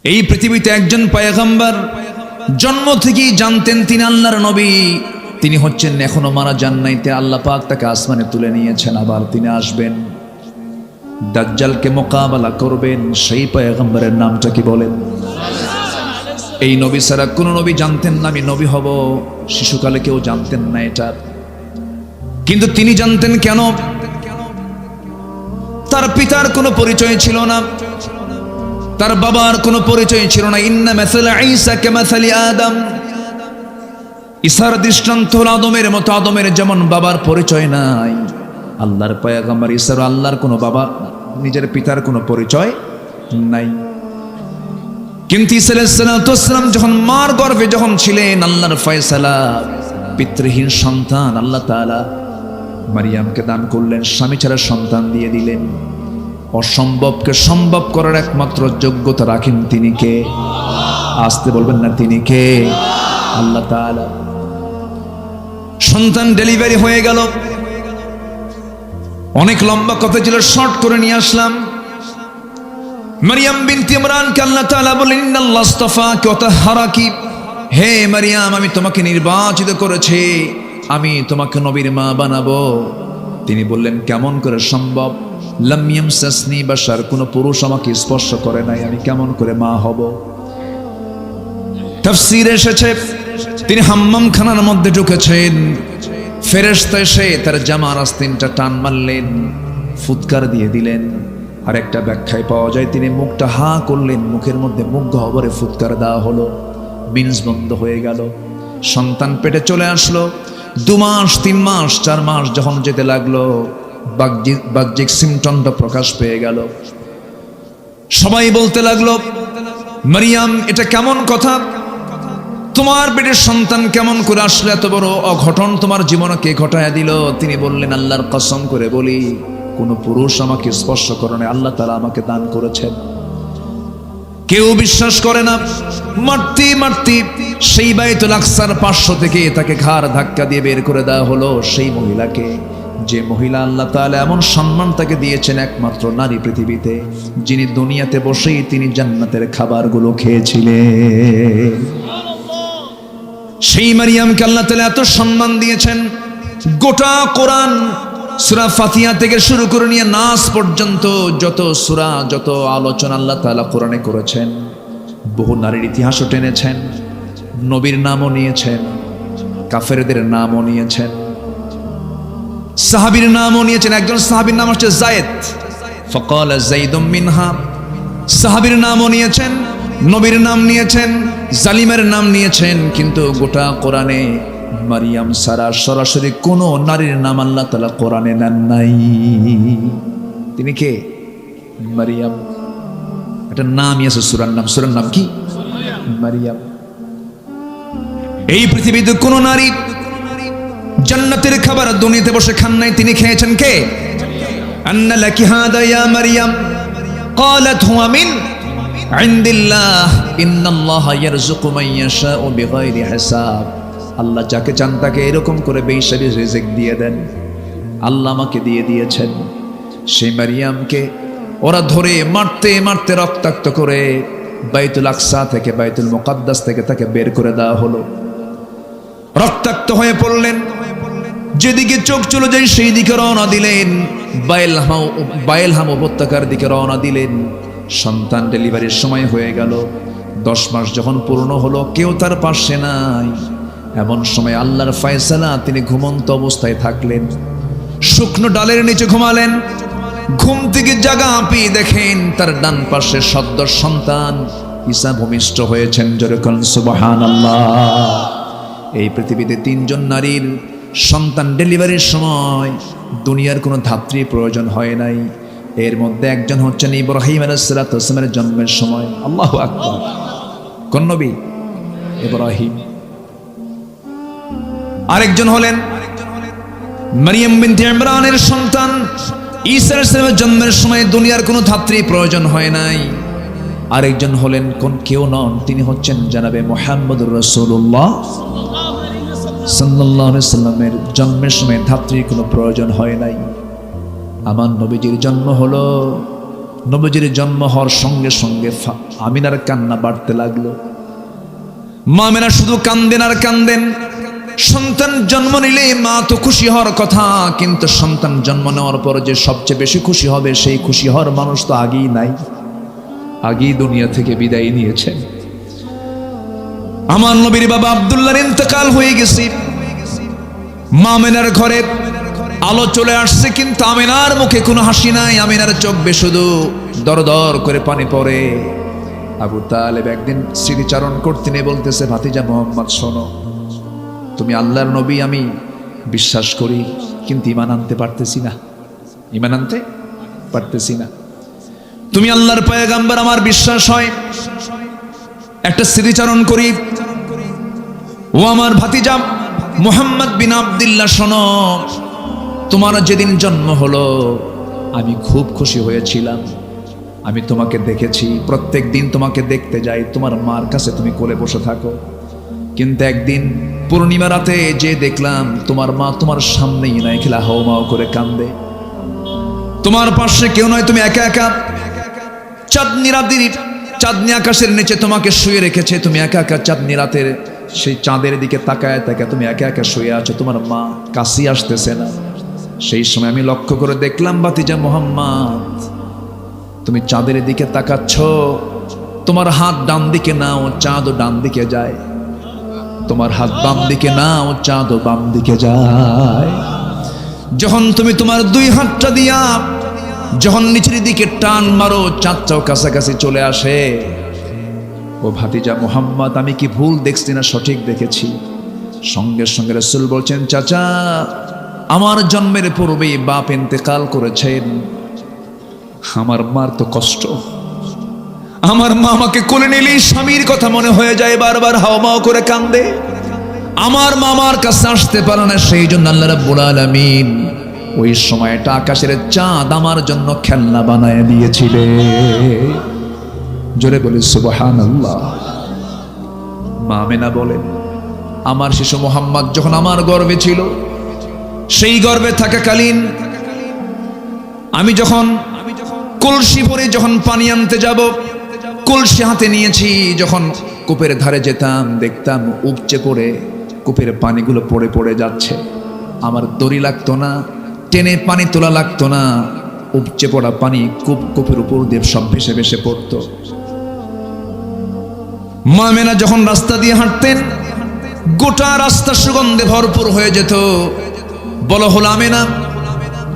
এই পৃথিবীতে একজন পয়গম্বর জন্ম থেকেই জানতেন তিনি আল্লাহর নবী, তিনি হচ্ছেন এখনো মারা যান নাই, আল্লাহ পাক তাকে আসমানে তুলে নিয়েছেন, আবার তিনি আসবেন, দাজ্জালকে মোকাবেলা করবেন। সেই পয়গম্বরের নামটা কি বলেন? এই নবী ছাড়া কোন নবী জানতেন না আমি নবী হব, শিশুকালে কেউ জানতেন না এটা, কিন্তু তিনি জানতেন। কেন? তার পিতার কোনো পরিচয় ছিল না, তার বাবার কোনো পরিচয় ছিল না। ইন্না মাসালা ঈসা কামাসালি আদম, ঈসার দৃষ্টান্ত হলো আদমের মতো, আদমের যেমন বাবার পরিচয় নাই, আল্লাহর পয়গম্বর ঈসার আল্লাহর কোনো বাবা, নিজের পিতার কোনো পরিচয় নাই। কিন্তু ঈসা আলাইহিস সালাম যখন মার গর্ভে যখন ছিলেন, আল্লাহর ফয়সালা, পিতৃহীন সন্তান আল্লাহ তাআলা মারিয়ামকে দান করলেন, স্বামী ছাড়া সন্তান দিয়ে দিলেন। অসম্ভবকে সম্ভব করার একমাত্র যোগ্যতা রাখেন তিনি কে? আসতে বলবেন না, তিনি কে? আল্লাহ তাআলা। সন্তান ডেলিভারি হয়ে গেল। অনেক লম্বা কথা ছিল, শর্ট করে নিয়ে আসলাম। মারিয়াম বিনতে ইমরানকে আল্লাহ তাআলা বলেন, ইন্নাল্লাহ আস্তাফাকি ওয়া তাহহারাকি, হে মারিয়াম আমি তোমাকে নির্বাচিত করেছি, আমি তোমাকে নবীর মা বানাবো। তিনি বললেন কেমন করে সম্ভব? লাম ইয়ামসাসনি বাশার, কোন পুরুষ আমাকে স্পর্শ করে নাই, আমি কেমন করে মা হব? তাফসীরে এসেছে তিনি হাম্মাম খানার মধ্যে ঢুকেছেন, ফেরেশতা এসে তার জামার আস্তিনটা টান মারলেন, ফুৎকার দিয়ে দিলেন। আর একটা ব্যাখ্যায় পাওয়া যায় তিনি মুখটা হা করলেন, মুখের মধ্যে মুখ গহ্বরে ফুৎকার দেওয়া হলো, মিন্স বন্ধ হয়ে গেল। সন্তান পেটে চলে আসলো। 2 মাস 3 মাস 4 মাস যখন যেতে লাগলো, বাহ্যিক সিমটমটা প্রকাশ পেয়ে গেল। সবাই বলতে লাগলো, মারিয়াম এটা কেমন কথা, তোমার পেটের সন্তান কেমন করে আসলো, এত বড় অঘটন তোমার জীবনে কে ঘটায় দিল? তিনি বললেন, আল্লাহর কসম করে বলি কোন পুরুষ আমাকে স্পর্শ করে না, আল্লাহ তাআলা আমাকে দান করেছেন। কেউ বিশ্বাস করে না। মারতে মারতে সেই বাইতুল আকসার 500 থেকে তাকে ঘাড় ধাক্কা দিয়ে বের করে দেওয়া হলো। সেই মহিলাকে, যে মহিলা আল্লাহ তাআলা এমন সম্মান তাকে দিয়েছেন, একমাত্র নারী পৃথিবীতে, যিনি দুনিয়াতে বসেই তিনি জান্নাতের খাবারগুলো খেয়েছিলেন। সেই মারিয়ামকে আল্লাহ তাআলা এত সম্মান দিয়েছেন। গোটা কোরআন সূরা ফাতিহা থেকে শুরু করে নিয়ে নাস পর্যন্ত যত সূরা, যত আলোচনা আল্লাহ তাআলা কোরআনে করেছেন, বহু নারীর ইতিহাসও টেনেছেন, নবীর নামও নিয়েছেন, কাফেরদের নামও নিয়েছেন, সাহাবীর নামও নিয়েছেন। একজন সাহাবীর নাম হচ্ছে যায়েদ, ফাকালা যাইদুম মিনহা, সাহাবীর নামও নিয়েছেন, নবীর নাম নিয়েছেন, জালিমের নাম নিয়েছেন। কিন্তু গোটা কোরআনে মারিয়াম সারা সরাসরি কোন নারীর নাম আল্লাহ তাআলা কোরআনে নেন নাই। তিনি কে? মারিয়াম। একটা নামই আছে, সূরার নাম। সূরার নাম কি? মারিয়াম। এই পৃথিবীতে কোন নারী জান্নাতের খাবার দুনিয়াতে বসে খান নাই, তিনি খেয়েছেন কে? আন্না লাকি হাদা ইয়া মারিয়াম ক্বালাত হুয়া মিন ইনদিল্লাহ ইন্নাল্লাহা ইয়ারযুকু মান ইয়াশাউ বিগাইরি হিসাব। আল্লাহ যাকে চান তাকে এরকম করে বেহিসাবি রিজিক দিয়ে দেন। আল্লাহ আমাকে দিয়ে দিয়েছেন। সেই মারিয়ামকে ওরা ধরে মারতে মারতে রক্তাক্ত করে বাইতুল আকসা থেকে, বাইতুল মুকাদ্দাস থেকে তাকে বের করে দেওয়া হলো। রক্তাক্ত হয়ে পড়লেন। যেদিকে চোখ চলে যায় সেই দিকে রওনা দিলেন, বাইলহাম উপত্যকার দিকে রওনা দিলেন। সন্তান ডেলিভারির সময় হয়ে গেল। 10 মাস যখন পূর্ণ হলো, কেউ তার পাশে নাই। এমন সময় আল্লাহর ফয়সালা, তিনি ঘুমন্ত অবস্থায় থাকলেন, শুকনো ডালের নিচে ঘুমালেন। ঘুম থেকে জাগা আপনি দেখেন তার ডান পাশে সদ্য সন্তান ঈসা ভূমিষ্ঠ হয়েছেন। যেরকম সুবহানাল্লাহ। এই পৃথিবীতে 3 জন নারীর সন্তান ডেলিভারির সময় দুনিয়ার কোনো ধাত্রী প্রয়োজন হয় নাই। এর মধ্যে একজন হচ্ছেন ইব্রাহিম আলাইহিস সালামের জন্মের সময়। আল্লাহু আকবার। কোন নবী? ইব্রাহিম। আরেকজন হলেন মারিয়াম বিনতে ইমরানের সন্তান ঈসা আলাইহিস সালামের জন্মের সময় দুনিয়ার কোনো ধাত্রী প্রয়োজন হয় নাই। আরেকজন হলেন কেউ নন, তিনি হচ্ছেন জনাবে মুহাম্মদুর রাসূলুল্লাহ সাল্লাল্লাহু আলাইহি সাল্লামের জন্মের সময় ধাত্রীর কোনো প্রয়োজন হয় নাই। আমার নবীজির জন্ম হলো নবীজির জন্ম হওয়ার সঙ্গে সঙ্গে আমিনার কান্না বাড়তে লাগলো। মা আমিনা শুধু কান্দেন আর কান্দেন। সন্তান জন্ম নিলে মা তো খুশি হওয়ার কথা, কিন্তু সন্তান জন্ম নেওয়ার পর যে সবচেয়ে বেশি খুশি হবে সেই খুশি হওয়ার মানুষ তো আগেই নাই, আগেই দুনিয়া থেকে বিদায় নিয়েছেন। আমার নবীর বাবা আব্দুল্লাহর ইন্তেকাল হয়ে গেছে। মা আমিনার ঘরে আলো চলে আসছে, কিন্তু আমিনার মুখে কোনো হাসি নাই। আমিনার চোখ বে শুধু দর দর করে পানি পড়ে। আবু তালেব একদিন স্মৃতিচারণ করতে নিয়ে বলতেছে, ভাতিজা মোহাম্মদ শোনো, তুমি আল্লাহর নবী আমি বিশ্বাস করি, কিন্তু ঈমান আনতে পারতেছি না, ঈমান আনতে পারতেছি না। তুমি আল্লাহর পয়গম্বর আমার বিশ্বাস হয়, একটা স্মৃতিচারণ করি। ও আমার ভাতিজা মুহাম্মদ বিন আব্দুল্লাহ শোনো, তোমার যেদিন জন্ম হলো আমি খুব খুশি হয়েছিলাম। আমি তোমাকে দেখেছি, প্রত্যেক দিন তোমাকে দেখতে যাই, তোমার মার কাছে তুমি কোলে বসে থাকো। কিন্তু একদিন পূর্ণিমা রাতে যে দেখলাম তোমার মা তোমার সামনেই নাই, খেলা হাওমাও করে কান্দে। তোমার পাশে কেউ নয়, তুমি একা একা চাঁদনি রাতের চাঁদনি আকাশের নিচে তোমাকে শুয়ে রেখেছে। তুমি একা একা চাঁদনি রাতের সেই চাঁদের দিকে তাকায় তাকায় তুমি একা একা শুয়ে আছো, তোমার মা কাছে আসতেছে না। সেই সময় আমি লক্ষ্য করে দেখলাম, ভাতিজা মুহাম্মদ তুমি চাঁদের দিকে তাকাচ্ছ, তোমার হাত ডান দিকে নাও, চাঁদও ডান দিকে যায়। তোমার হাত বাম দিকে নাও, চাঁদও বাম দিকে যায়। যখন তুমি তোমার দুই হাতটা দিয়া যখন নিচের দিকে টান মারো, চাঁদটাও কাছাকাছি চলে আসে। ও ভাতিজা মুহাম্মদ, আমি কি ভুল দেখছি না সঠিক দেখেছি? সঙ্গে সঙ্গে রাসূল বলছেন, চাচা আমার জন্মের পূর্বেই বাপ ইন্তেকাল করেছেন। আমার মার তো কষ্ট, আমার মা আমাকে কোলে নিলেই স্বামীর কথা মনে হয়ে যায়, বারবার হাওমাও করে কান্দে। আমার মামার কাছে আসতে পারে না, সেই জন্য আল্লাহ রাব্বুল আলামিন ওই সময়টা আকাশের চাঁদ আমার জন্য খেলনা বানায় দিয়েছিলেন। জোরে বলি সুবহানাল্লাহ। মা আমিনা বলেন, আমার শিশু মুহাম্মদ যখন আমার গর্ভে ছিল, সেই গর্ভে থাকাকালীন আমি যখন কলসি ভরে যখন পানি আনতে যাব, কলসি হাতে নিয়েছি, যখন কূপের ধারে যেতাম দেখতাম উপচে পড়ে কূপের পানিগুলো পড়ে পড়ে যাচ্ছে। আমার দড়ি লাগতো না, টেনে পানি তোলা লাগতো না, উপচে পড়া পানি কূপের উপর দিয়ে সব ভেসে ভেসে পড়তো। মা আমিনা যখন রাস্তা দিয়ে হাঁটতেন, গোটা রাস্তা সুগন্ধে ভরপুর হয়ে যেত। বলা হলো, আমিনা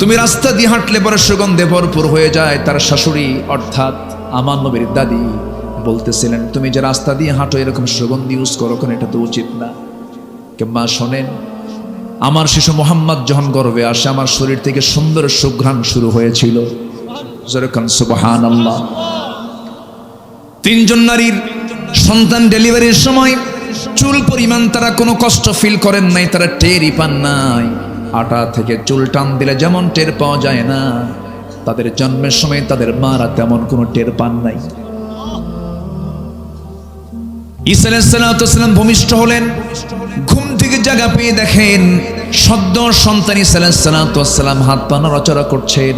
তুমি রাস্তা দিয়ে হাঁটলে পরে সুগন্ধে ভরপুর হয়ে যায়। তার শাশুড়ি অর্থাৎ আমার নবীর দাদি বলতেছিলেন, তুমি যে রাস্তা দিয়ে হাঁটো এরকম সুগন্ধি ইউজ করো কেন, এটা তো উচিত না। মা শোনেন, আমার শিশু মুহাম্মদ যখন গর্ভে আসে, আমার শরীর থেকে সুন্দর সুঘ্রাণ শুরু হয়েছিল। যেরকম সুবহানাল্লাহ। তিনজন নারীর সন্তান ডেলিভারির সময় চুল পরিমাণ তারা কোনো কষ্ট ফিল করেন নাই, তারা টেরই পান নাই। আটা থেকে চুল টান দিলে যেমন টের পাওয়া যায় না, তাদের জন্মের সময় তাদের মারা তেমন কোনো টের পান নাই। ঈসা আলাইহিস সালাম ভূমিষ্ঠ হলেন, ঘুম থেকে জাগা পেয়ে দেখেন সদ্য সন্তান ঈসা আলাইহিস সালাম হাত পা নড়াচড়া করছেন।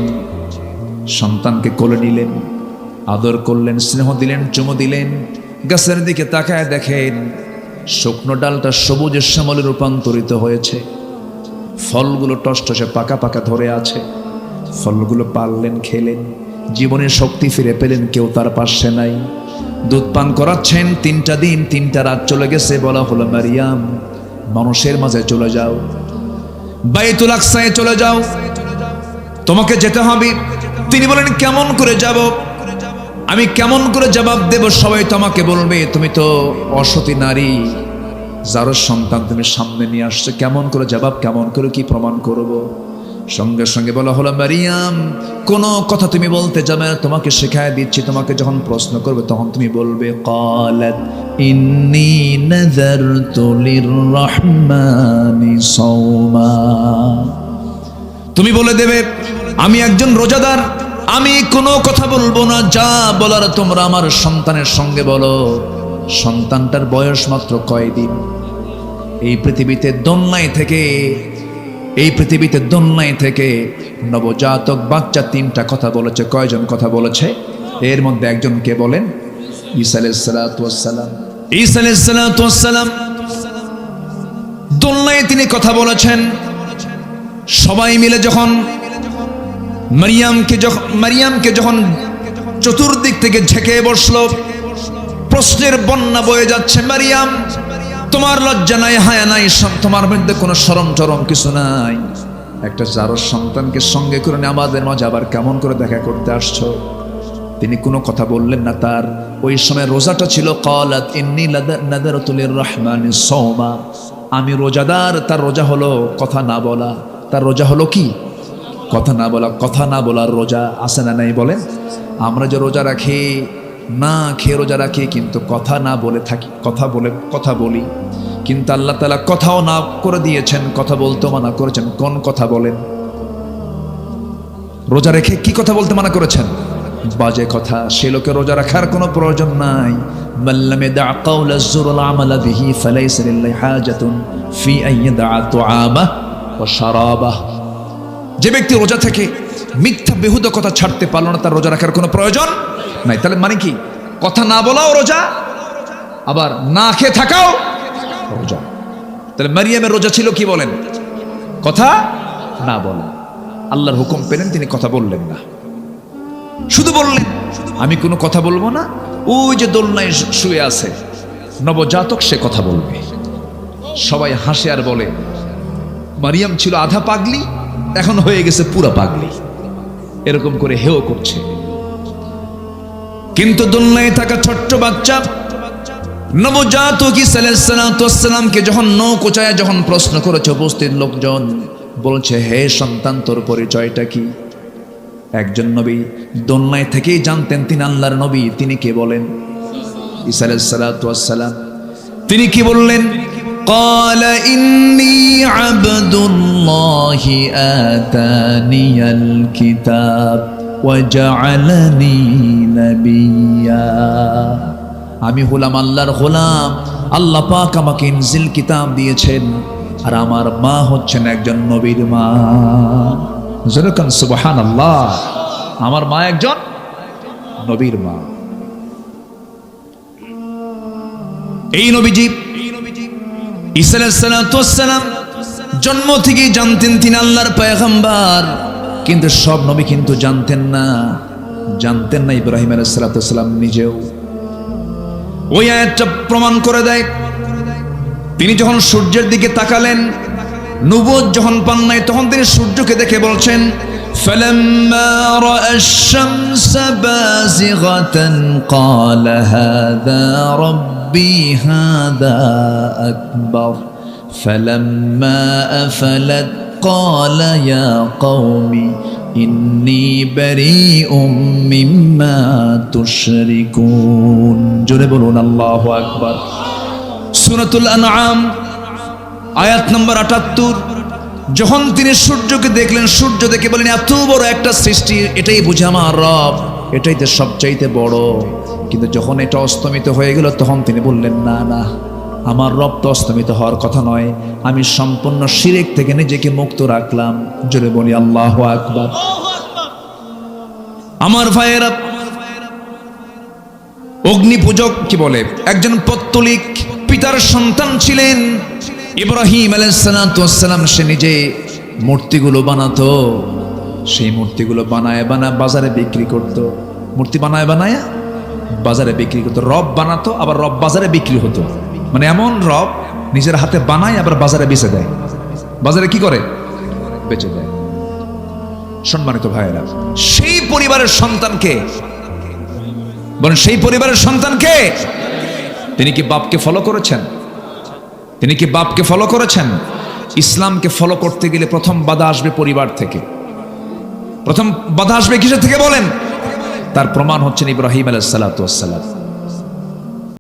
সন্তানকে কোলে নিলেন, আদর করলেন, স্নেহ দিলেন, চুমু দিলেন। গাছের দিকে তাকায় দেখেন শুকনো ডালটা সবুজের শ্যামলে রূপান্তরিত হয়েছে, ফলগুলো টসটসে পাকা পাকা ধরে আছে। ফলগুলো পারলেন, খেলেন, জীবনের শক্তি ফিরে পেলেন। কেউ তার পাশে নাই। দুধ পান করাচ্ছেন। 3টা দিন 3টা রাত চলে গেছে। বলা হলো, মারিয়াম মানুষের মাঝে চলে যাও, বাইতুল আকসায় চলে যাও, তোমাকে যেতে হবে। তিনি বলেন, কেমন করে যাব? আমি কেমন করে জবাব দেব? সবাই তোমাকে বলবে তুমি তো অসতী নারী, যার সন্তান তুমি সামনে নিয়ে আসছো, কেমন করে জবাব, কেমন করে কি প্রমাণ করব? সঙ্গে সঙ্গে বলা হলো, মারিয়াম কোনো কথা তুমি বলতে যাবে না, তোমাকে শেখায় দিচ্ছি। তোমাকে যখন প্রশ্ন করবে তখন তুমি বলবে, ক্বালাত ইন্নী নাযারতু লিররহমানি সাওমা। তুমি বলে দেবে, আমি একজন রোজাদার, আমি কোনো কথা বলবো না, যা বলার তোমরা আমার সন্তানের সঙ্গে বলো। সন্তানটার বয়স মাত্র কয়দিন, এই পৃথিবীতে দোলনায় থেকে এই পৃথিবীতে দোলনায় থেকে নবজাতক বাচ্চা 3টা কথা বলেছে। কয়জন কথা বলেছে? এর মধ্যে একজনকে বলেন ঈসা আলাইহিস সালাতু ওয়াস সালাম। ঈসা আলাইহিস সালাতু ওয়াস সালাম দোলনায় তিনি কথা বলেছেন। সবাই মিলে যখন মারিয়ামকে যখন চতুর্দিক থেকে ঝেঁকে বসলো, প্রশ্নের বন্যা বয়ে যাচ্ছে। মারিয়াম, তোমার লজ্জা নাই, হায়া নাই, তোমার মধ্যে কোনো শরম টরম কিছু নাই? একটা জারজ সন্তানকে সঙ্গে করে নিয়ে আমাদের মাঝে আবার কেমন করে দেখা করতে আসছো? তিনি কোনো কথা বললেন না। তার ওই সময় রোজাটা ছিল। ক্বালাত ইন্নী নাযারতু লির-রাহমানি সাওমা, আমি রোজাদার। তার রোজা হলো কথা না বলা। তার রোজা হলো কি? কথা না বলা। কথা না বলার রোজা আছে না নাই বলেন? আমরা যে রোজা রাখি, না খেয়ে রোজা রাখি, কিন্তু কথা না বলে থাকি, কথা বলি। কিন্তু আল্লাহ তাআলা কথাও না করে দিয়েছেন, কথা বলতে মানা করেছেন। কোন কথা বলেন? রোজা রেখে কি কথা বলতে মানা করেছেন? বাজে কথা। সে লোকে রোজা রাখার কোনো প্রয়োজন নাই। মাল্লাম ইয়াদা কাওলা যুর ওয়াল আমালা বিহি ফালাইসা লিল্লাহি হাজাতুন ফি আন ইয়াদা তুআমাহ ওয়া শারাবাহ। যে ব্যক্তি রোজা থেকে মিথ্যা বেহুদা কথা ছাড়তে পারলো না, তার রোজা রাখার কোনো প্রয়োজন নাই। তাহলে মানে কি? কথা না বলাও রোজা, আবার না খেয়ে থাকাও রোজা। তাহলে মারিয়ামের রোজা ছিল কি বলেন? কথা না বলা। আল্লাহর হুকুম পেলেন, তিনি কথা বললেন না। শুধু বললেন আমি কোনো কথা বলবো না। ওই যে দোলনায় শুয়ে আছে নবজাতক, সে কথা বলবে। সবাই হাসে আর বলে মারিয়াম ছিল আধা পাগলি, এখন হয়ে গেছে পুরা পাগলি। এরকম করে হেও করছে। কিন্তু দোলনায় থাকা ছোট্ট বাচ্চা নবজাতক ঈসা আলাইহিস সালাতু ওয়াস সালামকে যখন নৌকোচায় যখন প্রশ্ন করেছে উপস্থিত লোকজন, বলছে হে সন্তান, তোর পরিচয়টা কি? একজন নবী দোলনায় থেকেই জানতেন তিনি আল্লাহর নবী। তিনি কে বলেন? ঈসা আলাইহিস সালাতু ওয়াস সালাম। তিনি কি বললেন? ক্বালা ইন্নী আবদুল্লাহি আতানিয়াল কিতাব ওয়া জাআলানি নাবিয়্যা। আমি হলাম আল্লাহর গোলাম। আল্লাহ পাক আমাকে ইনজিল কিতাব দিয়েছেন, আর আমার মা হচ্ছেন একজন নবীর মা। যেরকম সুবহানাল্লাহ, আমার মা একজন নবীর মা। এই নবীজি ঈসা আলাইহিস সালাতু ওয়াস সালাম জন্ম থেকেই জানতেন তিনি আল্লাহর পয়গম্বর। কিন্তু সব নবী কিন্তু জানতেন না। ইব্রাহিম আলাইহিস সালাতু ওয়াস সালাম নিজেও। ওই আয়াতটা প্রমাণ করে দেয়। তিনি যখন সূর্যের দিকে তাকালেন, নবুয়ত যখন পান নাই, তখন তিনি সূর্যকে দেখে বলছেন ফালাম্মা রাআ আশ-শামসা বাযিগাতান ক্বালা হাযা রাব্বি হাযা আকবার ফালাম্মা আফালাত ক্বালা ইয়া কওমি ইন্নী বারীউম মিম্মা তুশরিকুন। জোরে বলুন আল্লাহু আকবার। সূরাতুল আনআম আয়াত নম্বর ৭৮। যখন তিনি সূর্যকে দেখলেন, সূর্য দেখে বলেন এত বড় একটা সৃষ্টি, এটাই বুঝে আমার রব, এটাই তো সবচাইতে বড়। কিন্তু যখন এটা অস্তমিত হয়ে গেল, তখন তিনি বললেন না, আমার রব তো অস্তমিত হওয়ার কথা নয়। আমি সম্পূর্ণ শিরক থেকে নিজেকে মুক্ত রাখলাম। জোরে বলি আল্লাহু আকবার। আমার ভাইয়েরা, অগ্নি পূজক কি বলে, একজন পত্তলিক পিতার সন্তান ছিলেন ইব্রাহিম আলাইহিস সালাতু ওয়াস সালাম। সে নিজে মূর্তিগুলো বানাতো। সেই মূর্তিগুলো বানায় বাজারে বিক্রি করত। মূর্তি বানায় বাজারে বিক্রি করতো। রব বানাতো, আবার রব বাজারে বিক্রি হতো। মানে এমন রব নিজের হাতে বানায় আবার বাজারে বেচে দেয়। বাজারে কি করে? বেচে দেয়। সম্মানিত ভাইয়েরা, সেই পরিবারের সন্তানকে বলেন, সেই পরিবারের সন্তানকে তিনি কি বাপকে ফলো করেছেন? ইসলামকে ফলো করতে গেলে প্রথম বাধা আসবে পরিবার থেকে। প্রথম বাধা আসবে কিসের থেকে বলেন? তার প্রমাণ হচ্ছেন ইব্রাহিম আলাইহিস সালাতু ওয়াস সালাম।